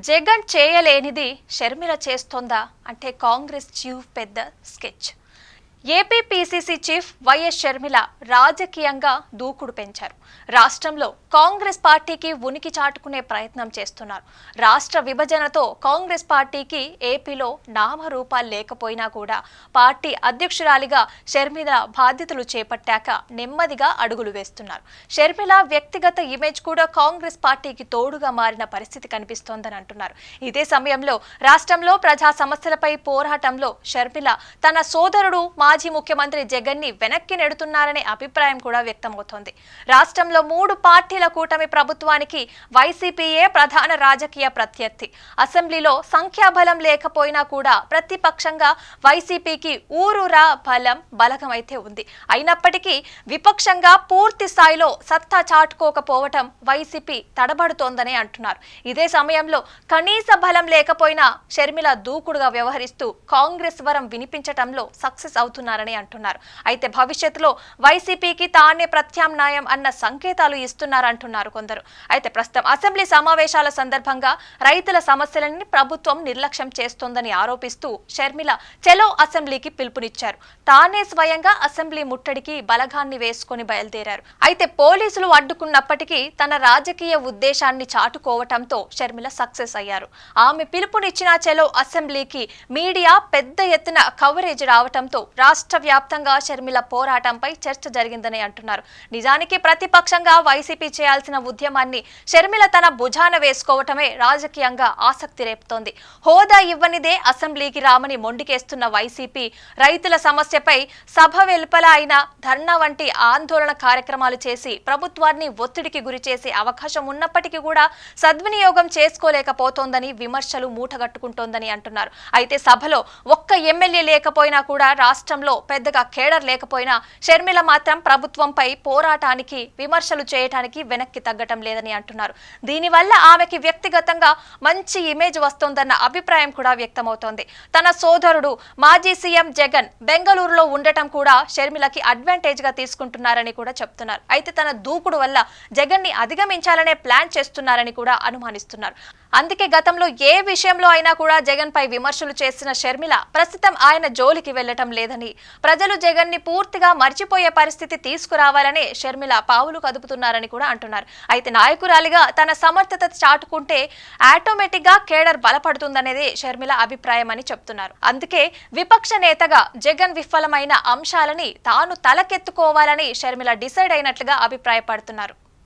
జగన్ చేయలేనిది షర్మిల చేస్తోందా అంటే కాంగ్రెస్ చీఫ్ పెద్ద sketch. AP PCC chief YS Sharmila రాజకీయంగా దూకుడు పెంచారు. రాష్ట్రంలో కాంగ్రెస్ పార్టీకి ఉనికి చాటుకునే ప్రయత్నం చేస్తున్నారు. రాష్ట్ర విభజనతో కాంగ్రెస్ పార్టీకి ఏపీలో నామరూపాలు లేకపోయినా కూడా పార్టీ అధ్యక్షురాలిగా షర్మిల బాధ్యతలు చేపట్టాక నెమ్మదిగా అడుగులు వేస్తున్నారు. షర్మిల వ్యక్తిగత ఇమేజ్ కూడా కాంగ్రెస్ పార్టీకి తోడుగా మారిన పరిస్థితి కనిపిస్తోందని అంటున్నారు. ఇదే సమయంలో రాష్ట్రంలో ప్రజా సమస్యలపై పోరాటంలో షర్మిల తన సోదరుడు మాజీ ముఖ్యమంత్రి జగన్ ని వెనక్కి నెడుతున్నారనే అభిప్రాయం కూడా వ్యక్తమవుతోంది. రాష్ట్రంలో 3 పార్టీల కూటమి ప్రభుత్వానికి వైసీపీయే ప్రధాన రాజకీయ ప్రత్యర్థి. అసెంబ్లీలో సంఖ్యాబలం లేకపోయినా కూడా ప్రతిపక్షంగా వైసీపీకి ఊరూరా బలగమైతే ఉంది. అయినప్పటికీ విపక్షంగా పూర్తి స్థాయిలో సత్తా చాటుకోకపోవటం వైసీపీ తడబడుతోందని అంటున్నారు. ఇదే సమయంలో కనీస బలం లేకపోయినా షర్మిల దూకుడుగా వ్యవహరిస్తూ కాంగ్రెస్ వరం వినిపించటంలో సక్సెస్ అవుతున్నారని అంటున్నారు. అయితే భవిష్యత్తులో వైసీపీకి తానే ప్రత్యామ్నాయం అన్న సంకేతాలు ఇస్తున్నారంటున్నారు కొందరు. అయితే ప్రస్తుతం అసెంబ్లీ సమావేశాల సందర్భంగా రైతుల సమస్యలని ప్రభుత్వం నిర్లక్ష్యం చేస్తోందని ఆరోపిస్తూ షర్మిల చెలో అసెంబ్లీకి పిలుపునిచ్చారు. తానే స్వయంగా అసెంబ్లీ ముట్టడికి బలగాన్ని వేసుకొని బయలుదేరారు. అయితే పోలీసులు అడ్డుకున్నప్పటికీ తన రాజకీయ ఉద్దేశాన్ని చాటుకోవటంతో షర్మిల సక్సెస్ అయ్యారు. ఆమె పిలుపునిచ్చిన చెలో అసెంబ్లీకి మీడియా పెద్ద ఎత్తున కవరేజ్ రావటంతో రాష్ట్ర వ్యాప్తంగా షర్మిల పోరాటంపై చర్చ జరిగిందని అంటున్నారు. నిజానికి ప్రతిపక్షంగా వైసీపీ చేయాల్సిన ఉద్యమాన్ని షర్మిల తన భుజాన వేసుకోవటమే రాజకీయంగా ఆసక్తి రేపుతోంది. హోదా ఇవ్వనిదే అసెంబ్లీకి రామని మొండికేస్తున్న వైసీపీ రైతుల సమస్యపై సభ వెలుపల అయిన ధర్నా వంటి ఆందోళన కార్యక్రమాలు చేసి ప్రభుత్వాన్ని ఒత్తిడికి గురి చేసే అవకాశం ఉన్నప్పటికీ కూడా సద్వినియోగం చేసుకోలేకపోతోందని విమర్శలు మూటగట్టుకుంటోందని అంటున్నారు. అయితే సభలో ఒక్క ఎమ్మెల్యే లేకపోయినా కూడా రాష్ట్రంలో పెద్దగా కేడర్ లేకపోయినా షర్మిల మాత్రం ప్రభుత్వంపై పోరాటానికి విమర్శలు చేయడానికి వెనక్కి తగ్గటం లేదని అంటున్నారు. దీనివల్ల ఆమెకి వ్యక్తిగతంగా మంచి ఇమేజ్ వస్తోందన్న అభిప్రాయం కూడా వ్యక్తమవుతోంది. తన సోదరుడు మాజీ సీఎం జగన్ బెంగళూరులో ఉండటం కూడా షర్మిలకి అడ్వాంటేజ్ గా తీసుకుంటున్నారని కూడా చెప్తున్నారు. అయితే తన దూకుడు వల్ల జగన్ ని అధిగమించాలనే ప్లాన్ చేస్తున్నారని కూడా అనుమానిస్తున్నారు. అందుకే గతంలో ఏ విషయంలో అయినా కూడా జగన్ పై విమర్శలు చేసిన షర్మిల ప్రస్తుతం ఆయన జోలికి వెళ్లటం లేదని, ప్రజలు జగన్ ని పూర్తిగా మర్చిపోయే పరిస్థితి తీసుకురావాలని షర్మిల పావులు కదుపుతున్నారని కూడా అంటున్నారు. అయితే నాయకురాలిగా తన సమర్థత చాటుకుంటే ఆటోమేటిక్ గా కేడర్ బలపడుతుందనేది షర్మిల అభిప్రాయం అని చెప్తున్నారు. అందుకే విపక్ష నేతగా జగన్ విఫలమైన అంశాలని తాను తలకెత్తుకోవాలని షర్మిల డిసైడ్ అయినట్లుగా అభిప్రాయపడుతున్నారు.